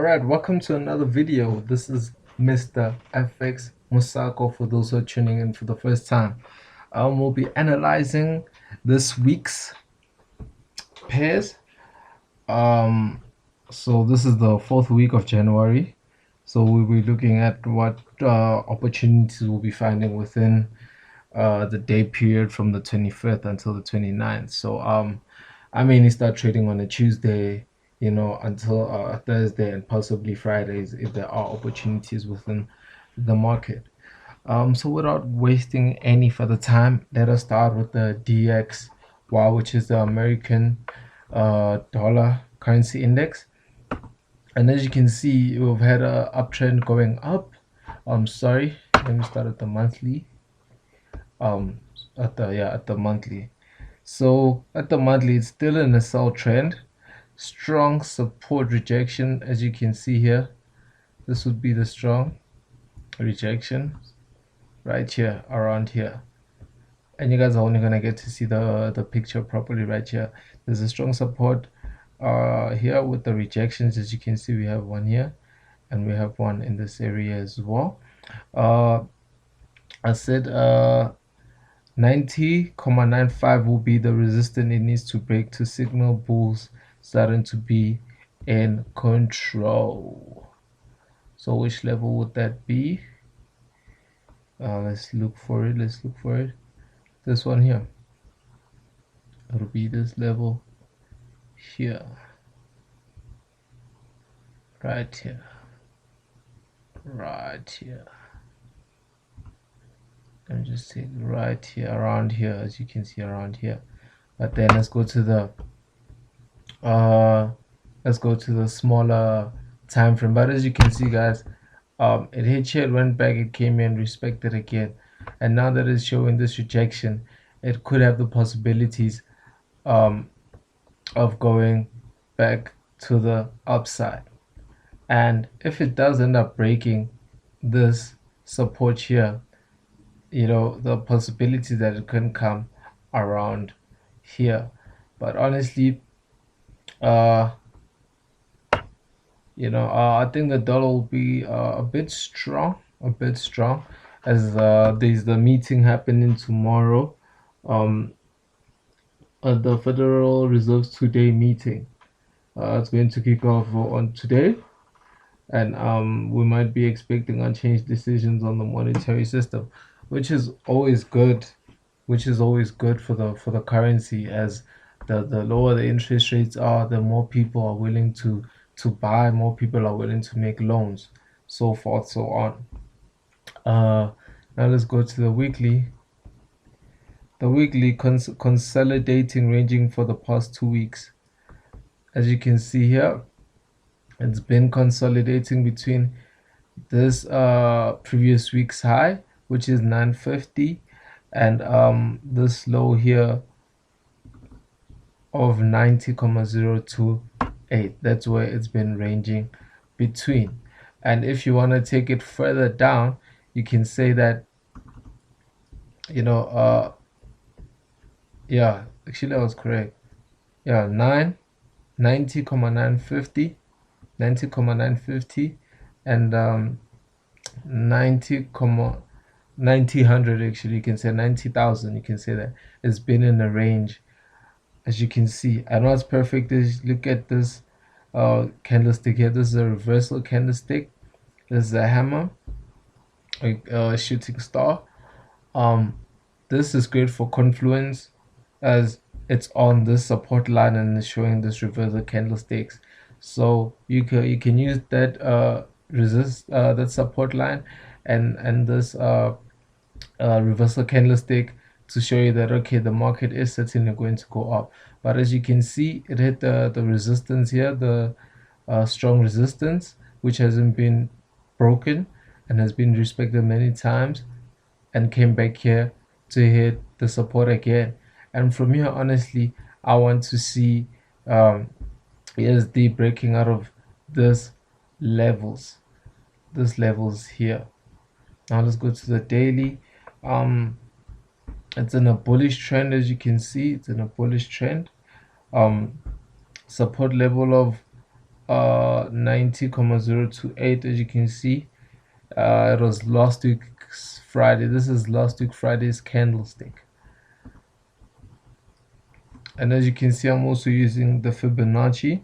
Alright, welcome to another video. This is Mr. FXmosako for those who are tuning in for the first time. We'll be analyzing this week's pairs. So this is the 4th week of January. So we'll be looking at what opportunities we'll be finding within the day period from the 25th until the 29th. So I mainly start trading on a Tuesday, until Thursday and possibly Fridays if there are opportunities within the market. So without wasting any further time, let us start with the DXY, which is the American dollar currency index. And as you can see, we've had an uptrend going up. Sorry, let me start at the monthly. At the monthly. So at the monthly, it's still in a sell trend. Strong support rejection, as you can see here. This would be the strong rejection right here, around here. And you guys are only gonna get to see the picture properly right here. There's a strong support here with the rejections. As you can see, we have one here and we have one in this area as well. I said 90.95 will be the resistance it needs to break to signal bulls starting to be in control. So which level would that be? Let's look for it. This one here. It'll be this level here, right here. Let me just take right here, around here, as you can see, around here. But then let's go to the smaller time frame. But as you can see, guys, it hit here, it went back, it came in, respected again, and now that it's showing this rejection, it could have the possibilities of going back to the upside. And if it does end up breaking this support here, the possibility that it can come around here. But honestly, I think the dollar will be a bit strong, as there's the meeting happening tomorrow, at the Federal Reserve's two-day meeting. It's going to kick off on today, and we might be expecting unchanged decisions on the monetary system, which is always good for the currency, as the lower the interest rates are, the more people are willing to buy, more people are willing to make loans, so forth, so on. Now let's go to the weekly. The weekly consolidating, ranging for the past 2 weeks. As you can see here, it's been consolidating between this previous week's high, which is 950, and this low here of 90.028. That's where it's been ranging between. And if you want to take it further down, you can say that, yeah, actually I was correct. Yeah, 90.950, and 90,000, actually, you can say 90,000, you can say that it's been in a range, as you can see. I know it's perfect. Look at this candlestick here. This is a reversal candlestick. This is a hammer, a shooting star. This is great for confluence, as it's on this support line and it's showing this reversal candlesticks. So you can use that that support line and this reversal candlestick to show you that, okay, the market is certainly going to go up. But as you can see, it hit the resistance here, the strong resistance, which hasn't been broken and has been respected many times, and came back here to hit the support again. And from here, honestly, I want to see USD breaking out of this levels here. Now let's go to the daily. It's in a bullish trend, as you can see. It's in a bullish trend. Support level of 90,028. As you can see, it was last week's Friday. This is last week Friday's candlestick. And as you can see, I'm also using the Fibonacci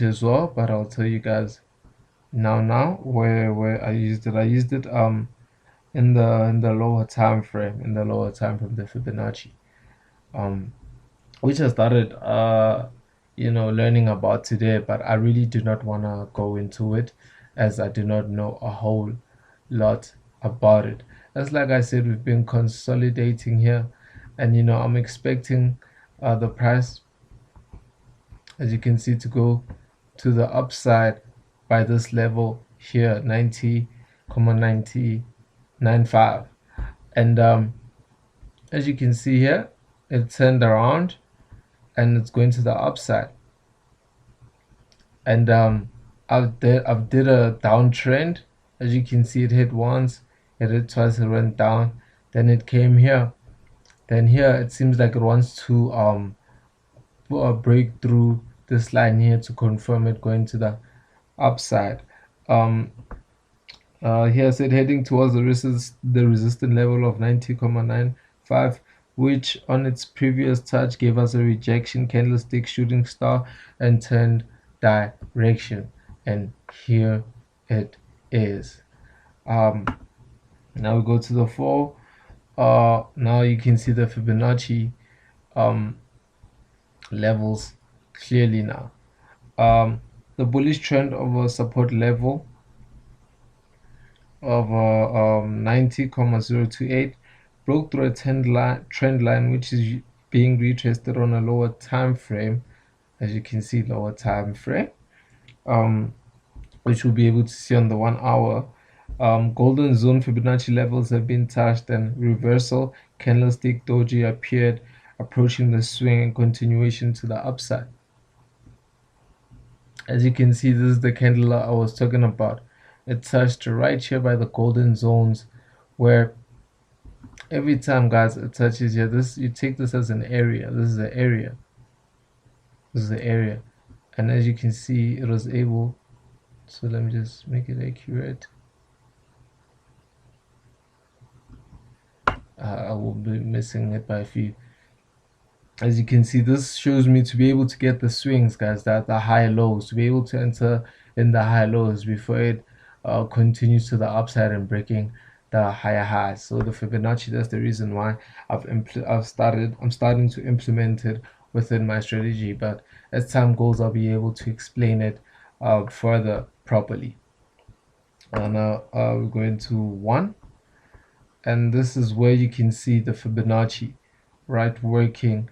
as well, but I'll tell you guys now where I used it. I used it in the lower time frame, the Fibonacci, which I started learning about today, but I really do not want to go into it as I do not know a whole lot about it. As like I said, we've been consolidating here, and I'm expecting the price, as you can see, to go to the upside by this level here, 90,995. And as you can see here, it turned around and it's going to the upside. And I've did a downtrend. As you can see, it hit once, it hit twice, it went down, then it came here. Then here it seems like it wants to break through this line here to confirm it going to the upside. Here it said heading towards the resistance level of 90,995, which on its previous touch gave us a rejection candlestick, shooting star, and turned direction. And here it is. Now we go to the 4. Now you can see the Fibonacci levels clearly now. The bullish trend of a support level of 90,028 broke through a trend line which is being retested on a lower time frame. As you can see, lower time frame, which we'll be able to see on the 1 hour. Golden zone Fibonacci levels have been touched, and reversal candlestick doji appeared, approaching the swing and continuation to the upside. As you can see, this is the candle I was talking about. It touched right here by the golden zones, where every time, guys, it touches here, you take this as an area. This is the area. And as you can see, it was able, so let me just make it accurate. I will be missing it by a few. As you can see, this shows me to be able to get the swings, guys, that the high lows, to be able to enter in the high lows before it continues to the upside and breaking the higher highs. So the Fibonacci, that's the reason why I'm starting to implement it within my strategy. But as time goes, I'll be able to explain it further properly. Now we're going to 1, and this is where you can see the Fibonacci right working.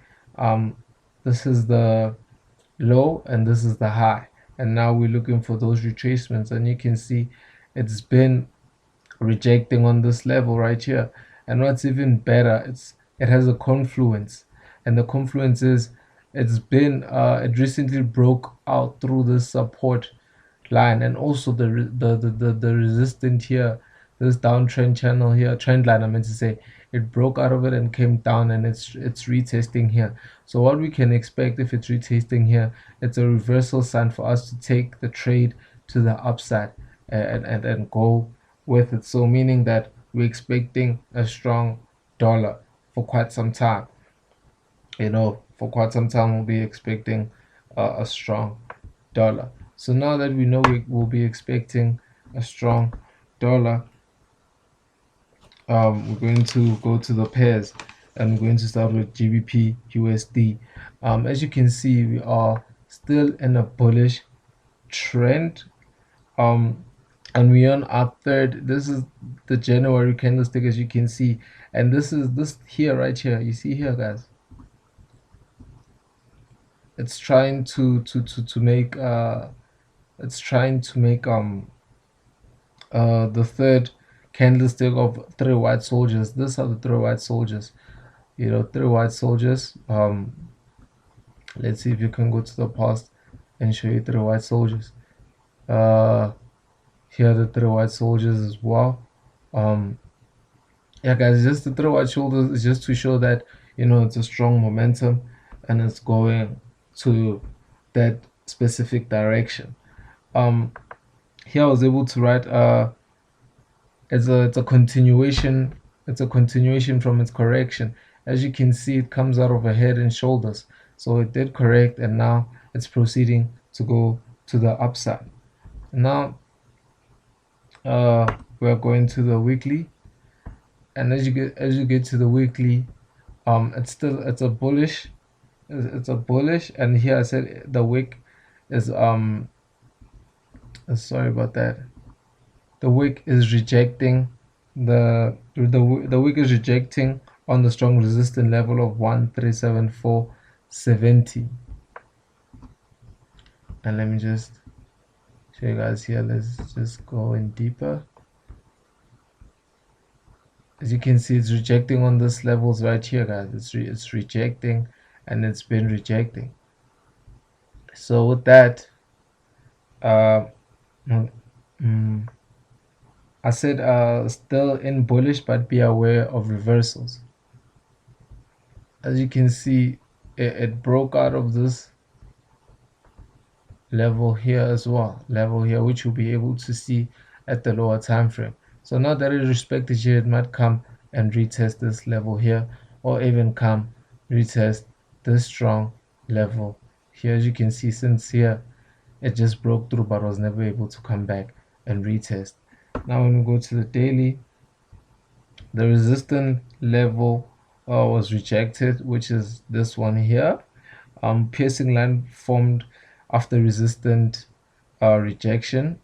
This is the low and this is the high, and now we're looking for those retracements, and you can see it's been rejecting on this level right here. And what's even better, it has a confluence, and the confluence is it recently broke out through this support line, and also the resistance here, this downtrend channel here, trend line I meant to say, it broke out of it and came down, and it's retesting here. So what we can expect, if it's retesting here, it's a reversal sign for us to take the trade to the upside and go with it. So meaning that we're expecting a strong dollar for quite some time. For quite some time we'll be expecting a strong dollar. So now that we know we will be expecting a strong dollar, we're going to go to the pairs, and we're going to start with GBPUSD. As you can see, we are still in a bullish trend, and we're on our third. This is the January candlestick, as you can see, and this is this here, right here. You see here, guys, it's trying to make the third candlestick of 3 white soldiers. These are the 3 white soldiers. 3 white soldiers. Let's see if you can go to the past and show you 3 white soldiers. Here are the 3 white soldiers as well. Yeah, guys, just the 3 white shoulders is just to show that it's a strong momentum, and it's going to that specific direction. Here I was able to write it's a continuation. It's a continuation from its correction. As you can see, it comes out of a head and shoulders. So it did correct, and now it's proceeding to go to the upside. Now we're going to the weekly, and as you get to the weekly, it's a bullish. It's a bullish, and here I said the wick is sorry about that. The wick is rejecting the wick is rejecting on the strong resistance level of 1374.70. And let me just show you guys here. Let's just go in deeper. As you can see, it's rejecting on this levels right here, guys. It's rejecting, and it's been rejecting. So with that, I said still in bullish, but be aware of reversals. As you can see, it broke out of this level here as well, level here, which you'll be able to see at the lower time frame. So now that it respected here, it might come and retest this level here, or even come retest this strong level here. As you can see, since here it just broke through but was never able to come back and retest. Now when we go to the daily, the resistance level was rejected, which is this one here. Piercing line formed after resistant rejection,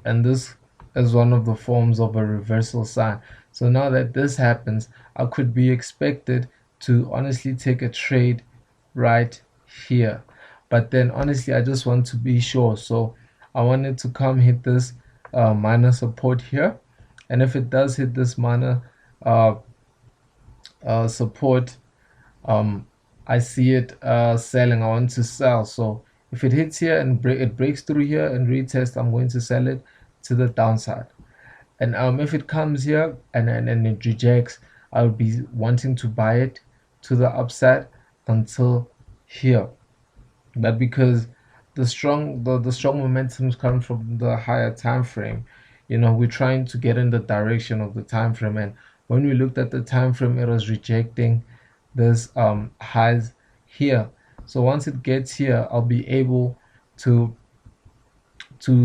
and this is one of the forms of a reversal sign. So now that this happens, I could be expected to honestly take a trade right here, but then honestly I just want to be sure, so I wanted to come hit this minor support here, and if it does hit this minor support, I see it selling. I want to sell. So if it hits here and it breaks through here and retest, I'm going to sell it to the downside. And if it comes here and it rejects, I'll be wanting to buy it to the upside until here. But because the strong momentums come from the higher time frame, we're trying to get in the direction of the time frame, and when we looked at the time frame, it was rejecting this highs here. So once it gets here, I'll be able to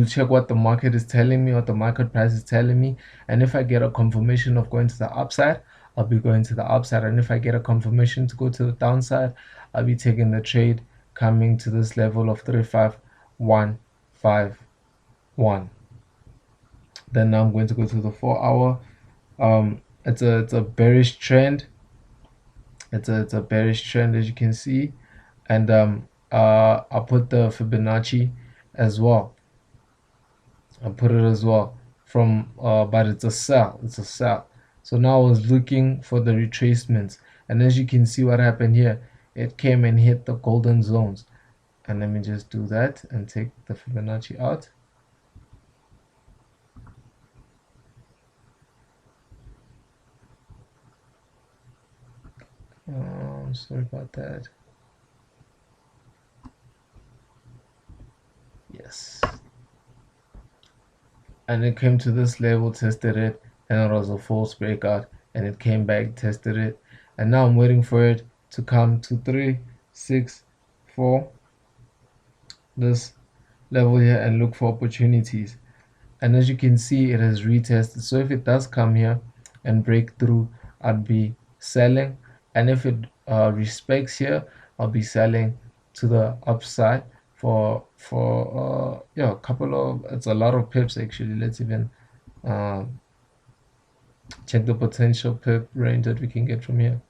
check what the market is telling me, what the market price is telling me, and if I get a confirmation of going to the upside, I'll be going to the upside, and if I get a confirmation to go to the downside, I'll be taking the trade coming to this level of 35151. Then now I'm going to go to the 4-hour. It's a bearish trend. It's a bearish trend, as you can see, and I'll put the Fibonacci as well. I'll put it as well from but it's a sell. It's a sell. So now I was looking for the retracements, and as you can see, what happened here, it came and hit the golden zones. And let me just do that and take the Fibonacci out. Sorry about that. Yes. And it came to this level, tested it, and it was a false breakout, and it came back, tested it, and now I'm waiting for it to come to 364, this level here, and look for opportunities. And as you can see, it has retested. So if it does come here and break through, I'd be selling, and if it respects here, I'll be selling to the upside for yeah, a couple of, it's a lot of pips actually. Let's even check the potential pip range that we can get from here.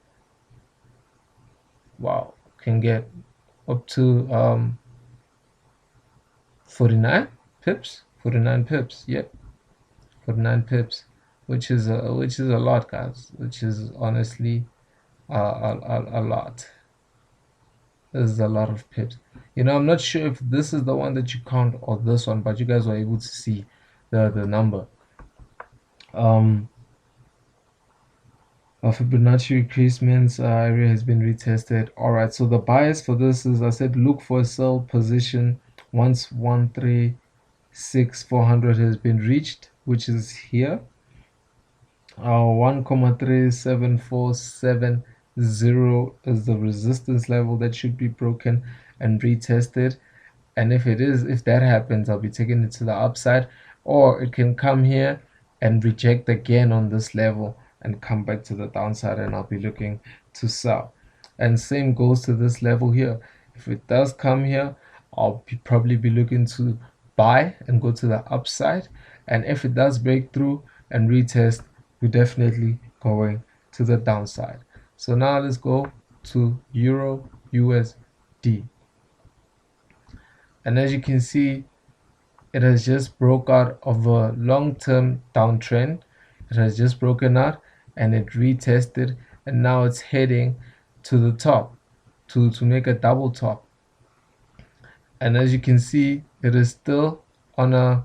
Wow, can get up to 49 pips. 49 pips, yep, 49 pips, which is a lot, guys, which is honestly a lot. This is a lot of pips. I'm not sure if this is the one that you count or this one, but you guys were able to see the number. Fibonacci retracements area has been retested. All right, so the bias for this is, I said, look for a sell position once 136,400 has been reached, which is here. 1,37470 is the resistance level that should be broken and retested. And if that happens, I'll be taking it to the upside, or it can come here and reject again on this level and come back to the downside, and I'll be looking to sell. And same goes to this level here. If it does come here, I'll probably be looking to buy and go to the upside. And if it does break through and retest, we're definitely going to the downside. So now let's go to Euro USD. And as you can see, it has just broke out of a long-term downtrend. It has just broken out and it retested, and now it's heading to the top to make a double top. And as you can see, it is still on a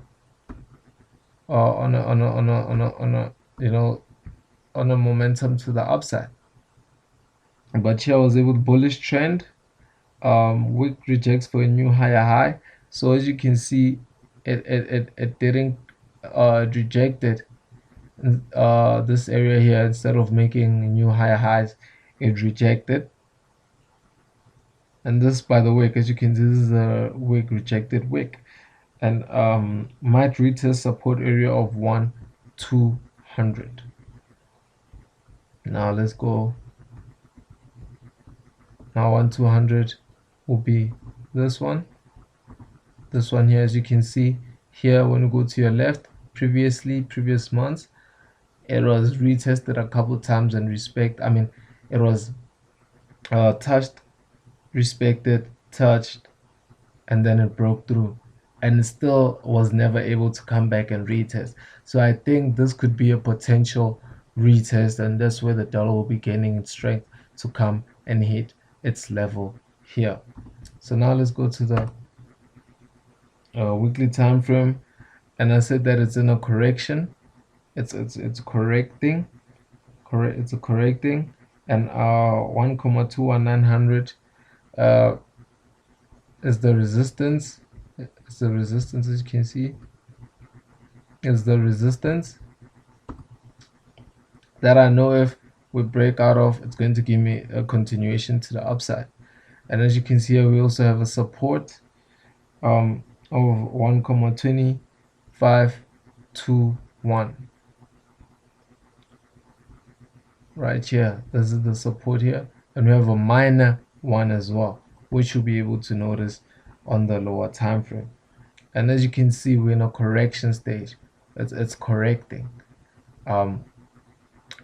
momentum to the upside. But here I was able to bullish trend. Wick rejects for a new higher high. So as you can see, it didn't rejected this area here. Instead of making new higher highs, it rejected. And this, by the way, as you can see, this is a wick rejected wick, and might retest support area of 1,200. Now let's go. Now 1,200 will be this one here. As you can see here, when you go to your left, previous months, it was retested a couple times and it was touched, respected, touched, and then it broke through, and it still was never able to come back and retest. So I think this could be a potential retest, and that's where the dollar will be gaining its strength to come and hit its level here. So now let's go to the weekly time frame, and I said that it's in a correction. It's correcting. It's correcting, and 1,21900 is the resistance. It's the resistance, as you can see. Is the resistance that I know if we break out of, it's going to give me a continuation to the upside. And as you can see here, we also have a support of 1,2521 right here. This is the support here, and we have a minor one as well, which you'll be able to notice on the lower time frame. And as you can see, we're in a correction stage. It's correcting.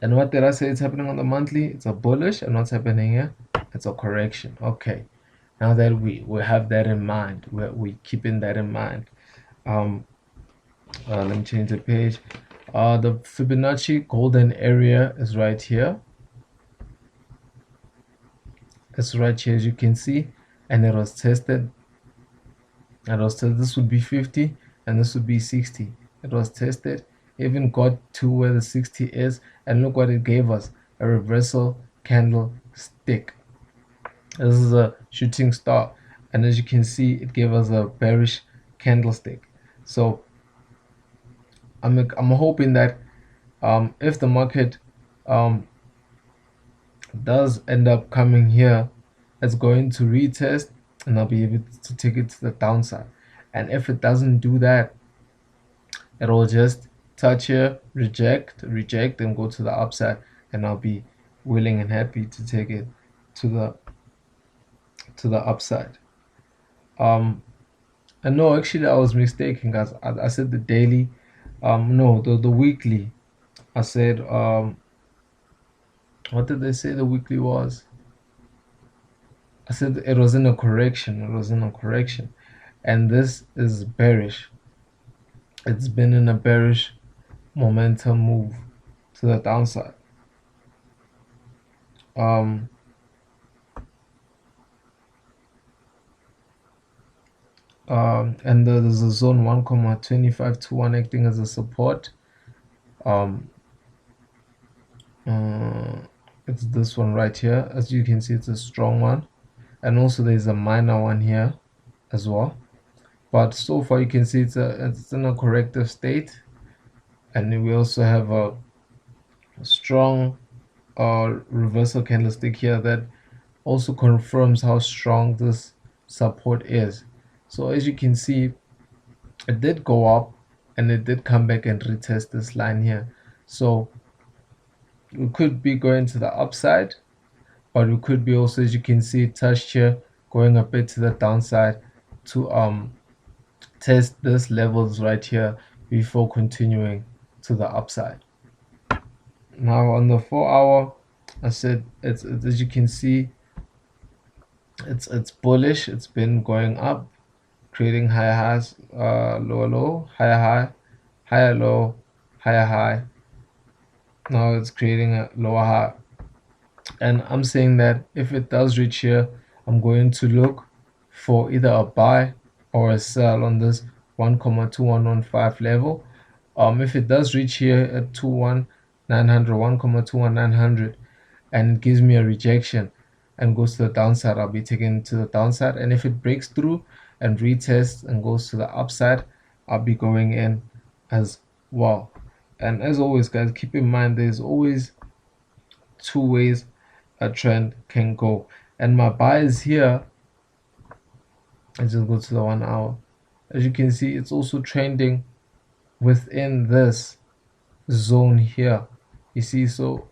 And what did I say is happening on the monthly? It's a bullish, and what's happening here? It's a correction. Okay, now that we have that in mind, we're keeping that in mind. Let me change the page. The Fibonacci golden area is right here. It's right here, as you can see, and it was tested. This would be 50 and this would be 60. It was tested, even got to where the 60 is, and look what it gave us: a reversal candlestick. This is a shooting star, and as you can see, it gave us a bearish candlestick. So I'm hoping that if the market does end up coming here, it's going to retest, and I'll be able to take it to the downside. And if it doesn't do that, it will just touch here, reject, and go to the upside, and I'll be willing and happy to take it to the upside. And no, actually I was mistaken, guys. I said the daily, no, the weekly. I said what did they say the weekly was? I said it was in a correction. It was in a correction, and this is bearish. It's been in a bearish momentum move to the downside. And there's a zone 1,2521 acting as a support. It's this one right here. As you can see, it's a strong one, and also there's a minor one here as well. But so far you can see it's in a corrective state, and we also have a strong reversal candlestick here that also confirms how strong this support is. So as you can see, it did go up and it did come back and retest this line here. So we could be going to the upside, but we could be also, as you can see, touched here, going a bit to the downside to test this levels right here before continuing to the upside. Now on the 4 hour, I said it's as you can see, it's bullish. It's been going up, creating higher highs, lower low, higher high, higher low, higher high. Now it's creating a lower high, and I'm saying that if it does reach here, I'm going to look for either a buy or a sell on this 1,2115 level. If it does reach here at 21900, 1,21900, and it gives me a rejection and goes to the downside, I'll be taking to the downside. And if it breaks through and retests and goes to the upside, I'll be going in as well. And as always, guys, keep in mind there's always two ways a trend can go. And my buys here, I just go to the 1 hour. As you can see, it's also trending within this zone here. You see, so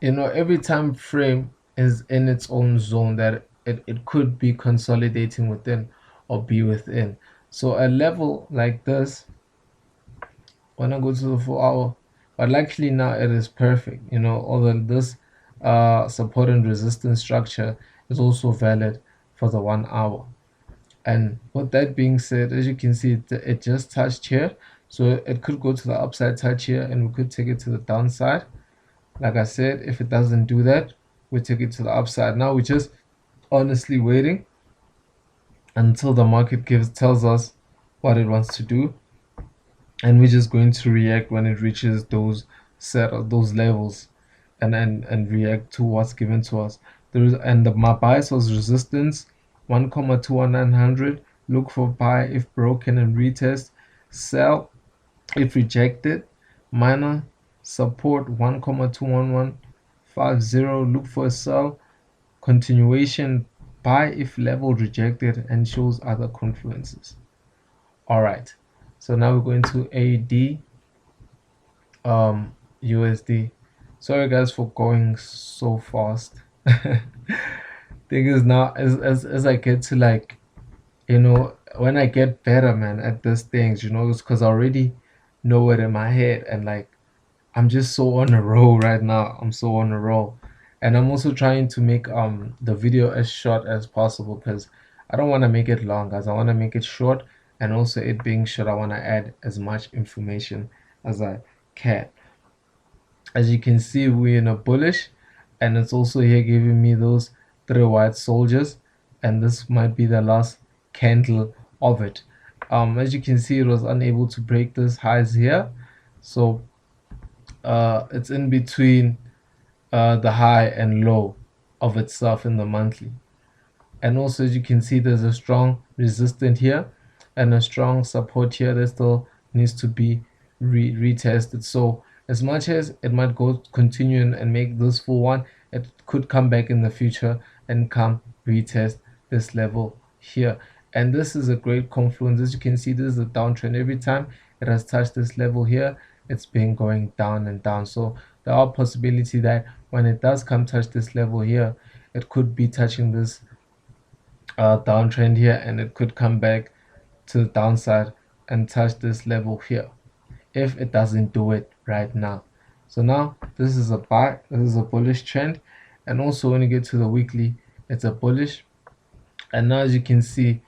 every time frame is in its own zone that it could be consolidating within or be within. So a level like this, when I go to the 4 hour, but luckily now it is perfect, although this support and resistance structure is also valid for the 1 hour. And with that being said, as you can see, it just touched here, so it could go to the upside touch here and we could take it to the downside. Like I said, if it doesn't do that, we take it to the upside. Now we're just honestly waiting until the market tells us what it wants to do, and we're just going to react when it reaches those levels, and react to what's given to us. My bias was resistance 1,21900. Look for buy if broken and retest. Sell if rejected. Minor support 1,21150. Look for a sell. Continuation buy if level rejected and shows other confluences. All right, so now we're going to AUD USD. Sorry guys for going so fast. Thing is, now as I get to, like, when I get better, man, at these things, it's because I already know it in my head, and like I'm just so on a roll right now. I'm so on a roll, and I'm also trying to make the video as short as possible because I don't want to make it long, guys. I want to make it short, and also it being short, I want to add as much information as I can. As you can see, we're in a bullish, and it's also here giving me those 3 white soldiers, and this might be the last candle of it. As you can see, it was unable to break this highs here, so it's in between the high and low of itself in the monthly. And also, as you can see, there's a strong resistance here and a strong support here that still needs to be retested. So as much as it might continue and make this full one, it could come back in the future and come retest this level here. And this is a great confluence. As you can see, this is a downtrend. Every time it has touched this level here, it's been going down and down. So there are possibility that when it does come touch this level here, it could be touching this downtrend here, and it could come back to the downside and touch this level here if it doesn't do it right now. So now this is a buy, this is a bullish trend, and also when you get to the weekly, it's a bullish. And now as you can see,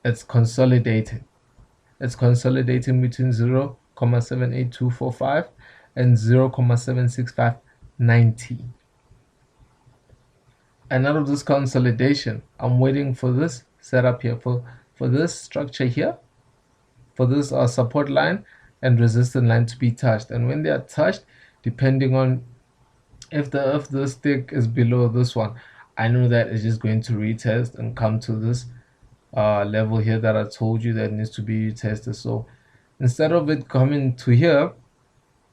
it's consolidating. It's consolidating between 0,78245 and 0,76590. And out of this consolidation, I'm waiting for this setup here, for this structure here, for this support line and resistance line to be touched. And when they are touched, depending on if the stick is below this one, I know that it's just going to retest and come to this level here that I told you that needs to be retested. So instead of it coming to here,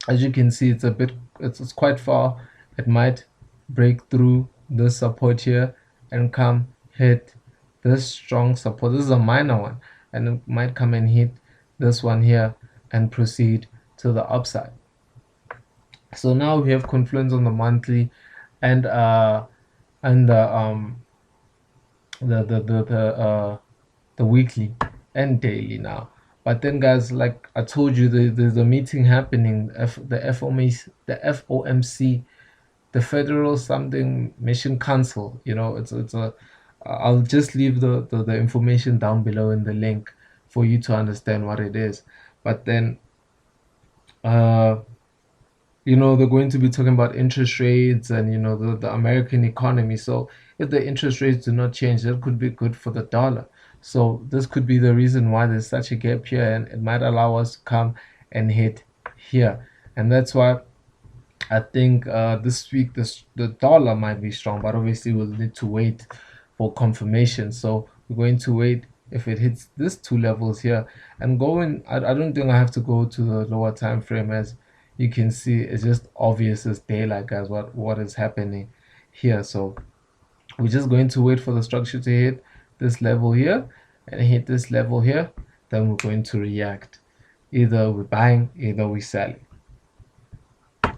as you can see, it's quite far. It might break through this support here and come hit this strong support. This is a minor one, and it might come and hit this one here and proceed to the upside. So now we have confluence on the monthly and the weekly and daily now. But then, guys, like I told you, there's a meeting happening. The FOMC, the Federal Something Mission Council. You know, it's a. I'll just leave the information down below in the link for you to understand what it is. But then, you know, they're going to be talking about interest rates and, you know, the American economy. So if the interest rates do not change, that could be good for the dollar. So this could be the reason why there's such a gap here, and it might allow us to come and hit here. And that's why I think this week the dollar might be strong, but obviously we'll need to wait for confirmation. So we're going to wait if it hits these two levels here and going. I don't think I have to go to the lower time frame. As you can see, it's just obvious as daylight, guys, what is happening here. So we're just going to wait for the structure to hit this level here and hit this level here. Then we're going to react. Either we're buying, either we're selling.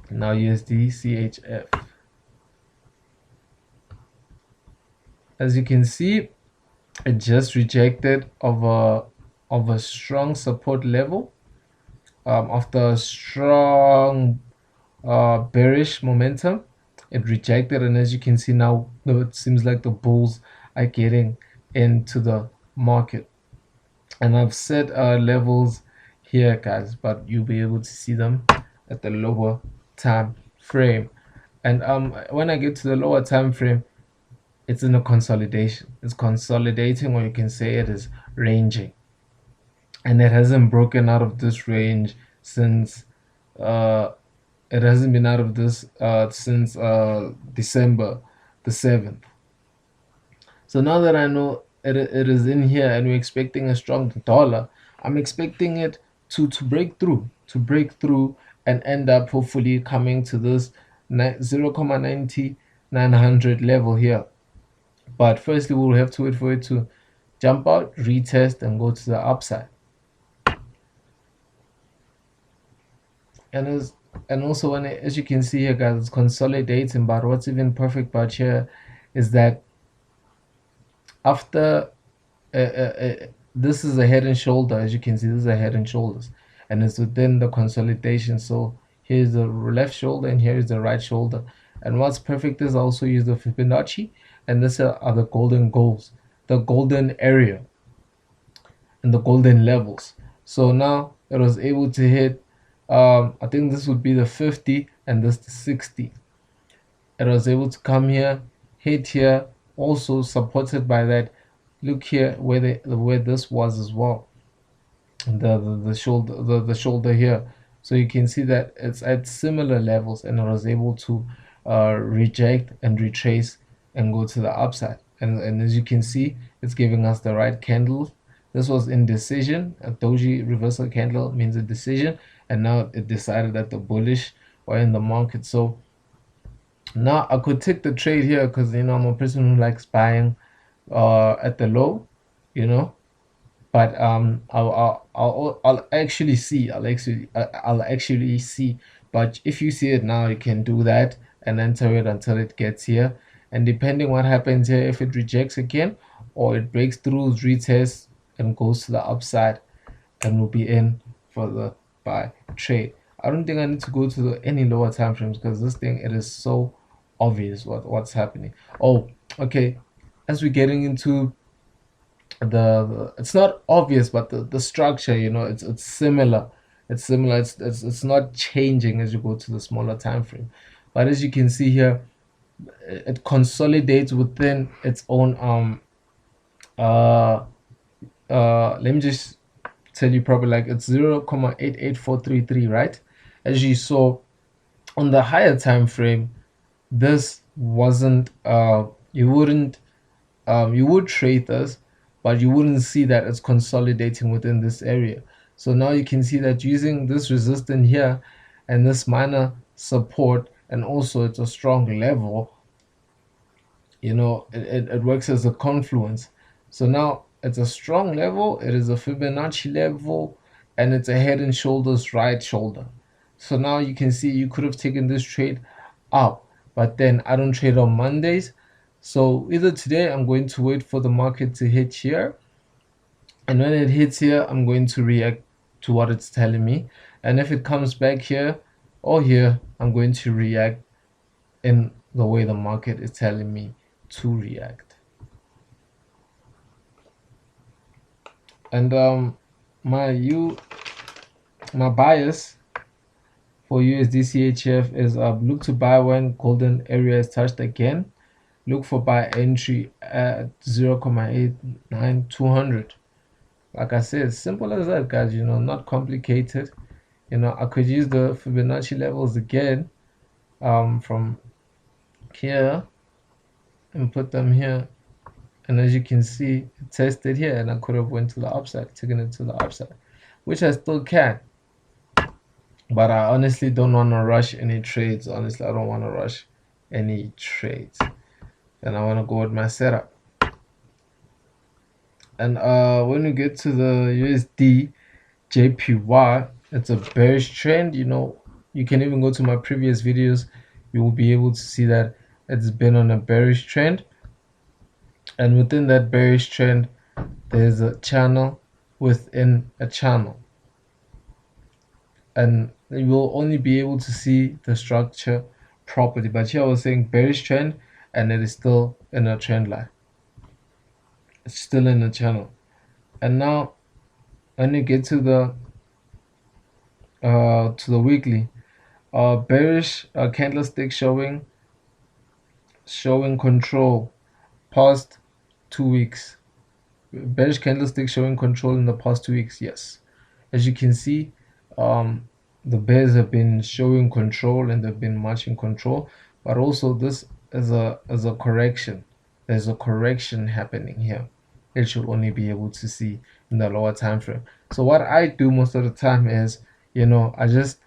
Now USDCHF. As you can see, it just rejected of a strong support level after a strong bearish momentum. It rejected, and as you can see now, it seems like the bulls are getting into the market. And I've set levels here, guys, but you'll be able to see them at the lower time frame. And when I get to the lower time frame, it's in a consolidation. It's consolidating, or you can say it is ranging, and it hasn't broken out of this range since it hasn't been out of this since December the 7th. So now that I know it is in here and we're expecting a strong dollar, I'm expecting it to break through and end up hopefully coming to this 0.9900 level here. But firstly, we'll have to wait for it to jump out, retest, and go to the upside. And also, as you can see here, guys, it's consolidating. But what's even perfect about here is that after this is a head and shoulder. As you can see, this is a head and shoulders, and it's within the consolidation. So here's the left shoulder and here is the right shoulder. And what's perfect is I also use the Fibonacci, and this are the golden goals, the golden area, and the golden levels. So now it was able to hit I think this would be the 50 and this the 60. It was able to come here, hit here, also supported by that. Look here where this was as well, the shoulder here. So you can see that it's at similar levels, and it was able to reject and retrace and go to the upside. And as you can see, it's giving us the right candle. This was indecision. A doji reversal candle means a decision, and now it decided that the bullish were in the market. So now I could take the trade here because, you know, I'm a person who likes buying at the low, you know. But I'll actually see. I'll actually see. But if you see it now, you can do that and enter it until it gets here. And depending what happens here, if it rejects again or it breaks through, retests and goes to the upside, and we'll be in for the buy trade. I don't think I need to go to any lower time frames because this thing, it is so obvious what's happening. Oh, okay. As we're getting into the it's not obvious, but the structure, you know, it's similar. It's similar. It's not changing as you go to the smaller time frame. But as you can see here, it consolidates within its own let me just tell you probably like it's 0.88433, right? As you saw on the higher time frame, this wasn't you wouldn't you would trade this, but you wouldn't see that it's consolidating within this area. So now you can see that using this resistance here and this minor support, and also it's a strong level, you know, it works as a confluence. So now it's a strong level, it is a Fibonacci level, and it's a head and shoulders right shoulder. So now you can see you could have taken this trade up, but then I don't trade on Mondays. So either today I'm going to wait for the market to hit here, and when it hits here I'm going to react to what it's telling me, and if it comes back here or here I'm going to react in the way the market is telling me to react. And my bias for USDCHF is look to buy when golden area is touched again. Look for buy entry at 0.89200. Like I said, simple as that, guys. You know, not complicated. You know, I could use the Fibonacci levels again from here and put them here, and as you can see, it tested here, and I could have went to the upside, taken it to the upside, which I still can. But I honestly don't want to rush any trades. Honestly, I don't want to rush any trades, and I want to go with my setup. And when we get to the USDJPY, it's a bearish trend. You know, you can even go to my previous videos, you will be able to see that it's been on a bearish trend, and within that bearish trend there's a channel within a channel, and you will only be able to see the structure properly. But here I was saying bearish trend, and it is still in a trend line, it's still in the channel. And now when you get to the weekly, bearish candlestick showing control past 2 weeks. Bearish candlestick showing control in the past 2 weeks. Yes, as you can see, the bears have been showing control and they've been much in control, but also this is a correction. There's a correction happening here. It should only be able to see in the lower time frame. So what I do most of the time is, you know, I just,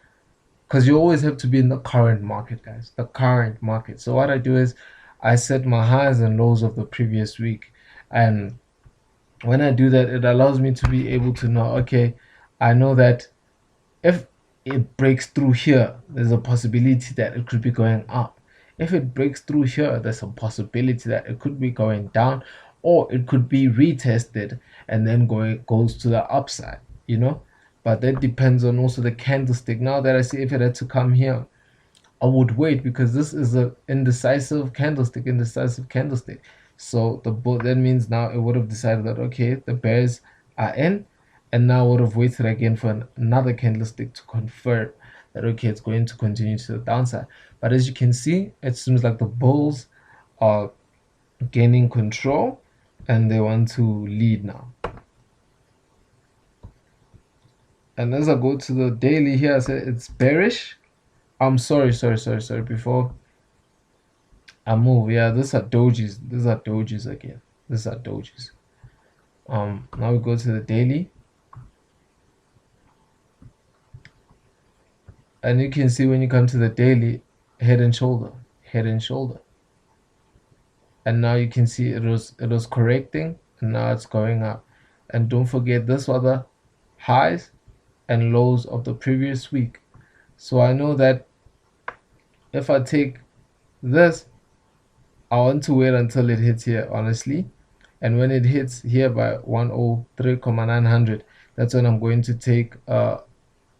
because you always have to be in the current market, guys, the current market. So what I do is I set my highs and lows of the previous week, and when I do that, it allows me to be able to know, okay, I know that if it breaks through here, there's a possibility that it could be going up. If it breaks through here, there's a possibility that it could be going down, or it could be retested and then goes to the upside, you know. But that depends on also the candlestick. Now that I see, if it had to come here, I would wait, because this is an indecisive candlestick. So the bull, that means now it would have decided that, okay, the bears are in, and now would have waited again for another candlestick to confirm that, okay, it's going to continue to the downside. But as you can see, it seems like the bulls are gaining control and they want to lead now. And as I go to the daily here, I said it's bearish. I'm sorry, before I move, yeah, these are dojis again. These are dojis. Now we go to the daily, and you can see when you come to the daily, head and shoulder, and now you can see it was correcting, and now it's going up. And don't forget, this were the highs and lows of the previous week. So I know that if I take this, I want to wait until it hits here, honestly. And when it hits here by 103,900, that's when I'm going to take what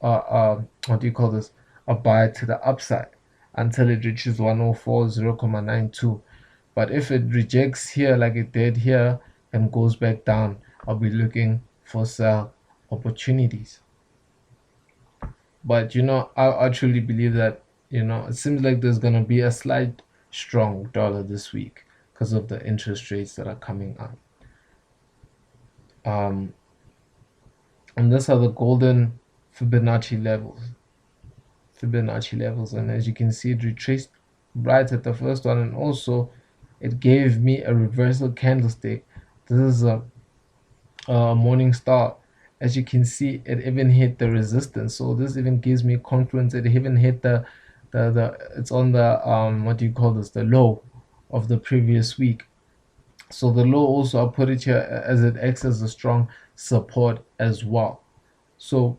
do you call this, a buy to the upside until it reaches 104.092. But if it rejects here like it did here and goes back down, I'll be looking for sell opportunities. But you know, I truly believe that, you know, it seems like there's gonna be a slight strong dollar this week because of the interest rates that are coming up. And these are the golden Fibonacci levels, and as you can see, it retraced right at the first one, and also it gave me a reversal candlestick. This is a morning star. As you can see, it even hit the resistance, so this even gives me confidence. It even hit the it's on the what do you call this, the low of the previous week. So the low also, I put it here as it acts as a strong support as well. So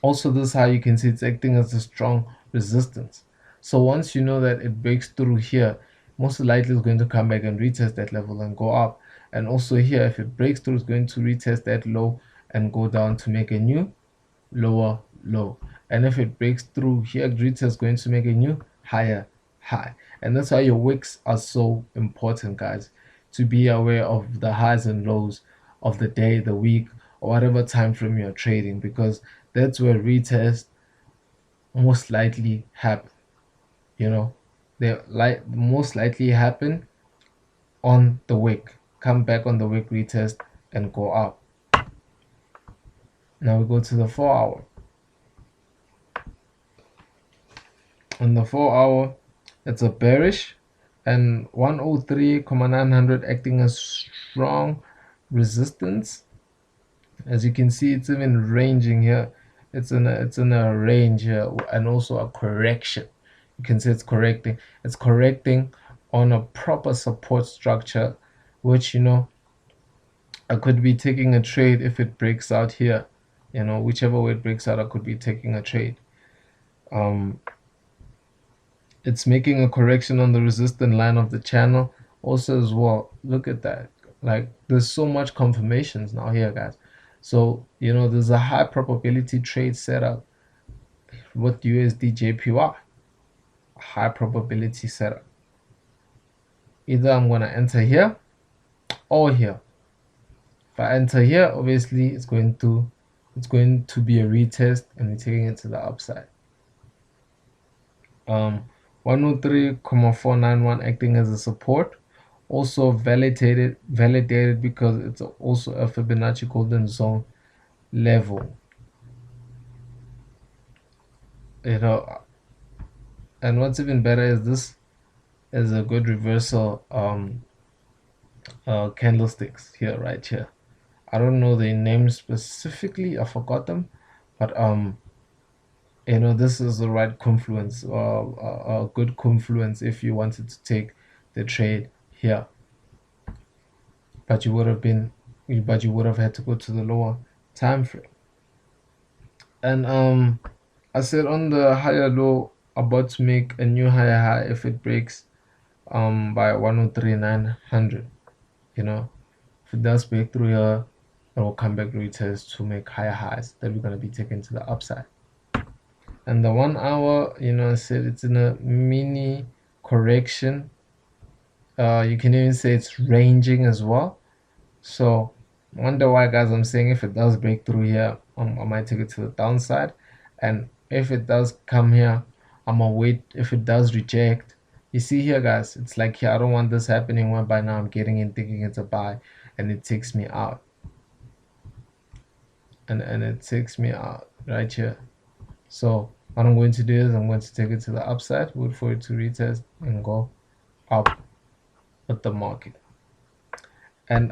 also, this is how you can see it's acting as a strong resistance. So once you know that it breaks through here, most likely it's going to come back and retest that level and go up. And also here, if it breaks through, it's going to retest that low and go down to make a new lower low. And if it breaks through here, retest is going to make a new higher high. And that's why your wicks are so important, guys, to be aware of the highs and lows of the day, the week, or whatever time frame you're trading, because that's where retest most likely happen. You know, they most likely happen on the wick, come back on the wick, retest, and go up. Now we go to the 4-hour. On the 4-hour, it's a bearish, and 103,900 acting as strong resistance. As you can see, it's even ranging here. It's in a range here, and also a correction. You can see it's correcting. It's correcting on a proper support structure, which, you know, I could be taking a trade if it breaks out here. You know, whichever way it breaks out, I could be taking a trade. It's making a correction on the resistance line of the channel also as well. Look at that. Like, there's so much confirmations now here, guys. So, you know, there's a high probability trade setup with USDJPY. High probability setup. Either I'm going to enter here or here. If I enter here, obviously it's going to be a retest, and we're taking it to the upside. 103,491 acting as a support, also validated because it's also a Fibonacci golden zone level, you know. And what's even better is this is a good reversal candlesticks here, right here. I don't know the names specifically, I forgot them, but you know, this is the right confluence, a good confluence if you wanted to take the trade here. But you would have had to go to the lower time frame. And I said on the higher low, about to make a new higher high if it breaks by 103,900. You know, if it does break through here, it will come back retest to make higher highs that we're going to be taking to the upside. And the 1 hour, you know, I said it's in a mini correction. You can even say it's ranging as well. So wonder why, guys, I'm saying if it does break through here, I might take it to the downside. And if it does come here, I'm gonna wait. If it does reject, you see here, guys, it's like here, I don't want this happening where by now I'm getting in thinking it's a buy and it takes me out. And it takes me out right here. So what I'm going to do is I'm going to take it to the upside, wait for it to retest, and go up with the market. And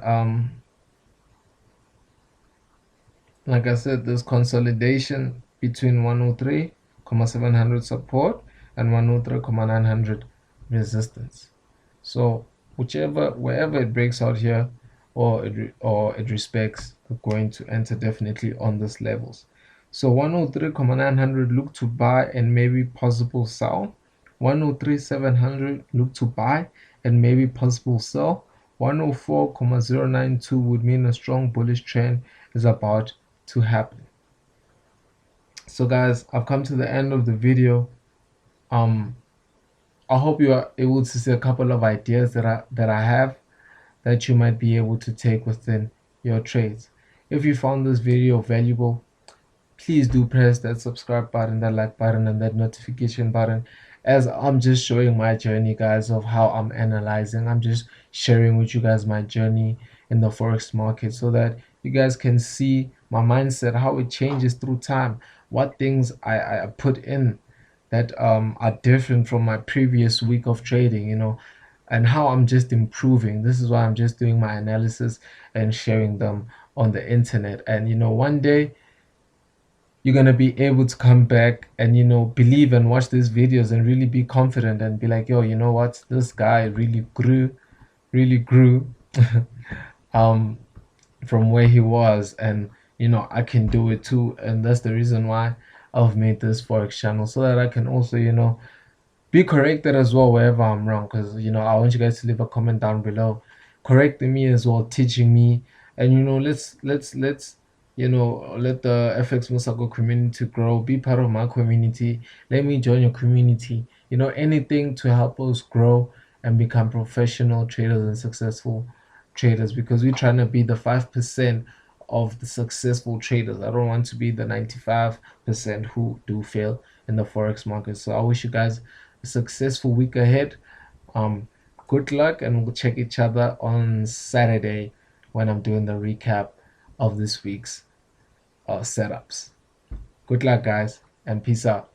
like I said, this consolidation between 103,700 support and 103,900 resistance. So wherever it breaks out here, or it respects, we're going to enter definitely on these levels. So 103,900 look to buy and maybe possible sell. 103,700 look to buy and maybe possible sell. 104,092 would mean a strong bullish trend is about to happen. So guys, I've come to the end of the video. I hope you are able to see a couple of ideas that I have that you might be able to take within your trades. If you found this video valuable, please do press that subscribe button, that like button, and that notification button, as I'm just showing my journey, guys, of how I'm analyzing. I'm just sharing with you guys my journey in the forex market so that you guys can see my mindset, how it changes through time, what things I put in that are different from my previous week of trading, and how I'm just improving. This is why I'm just doing my analysis and sharing them on the internet. And one day you're gonna be able to come back and believe and watch these videos and really be confident and be like, yo, you know what? This guy really grew um from where he was, and I can do it too. And that's the reason why I've made this forex channel, so that I can also be corrected as well wherever I'm wrong, because I want you guys to leave a comment down below correcting me as well, teaching me. And let's let the FXmosako community grow. Be part of my community. Let me join your community. Anything to help us grow and become professional traders and successful traders, because we're trying to be the 5% of the successful traders. I don't want to be the 95% who do fail in the forex market. So I wish you guys a successful week ahead. Um, Good luck, and we'll check each other on Saturday when I'm doing the recap of this week's setups. Good luck, guys, and peace out.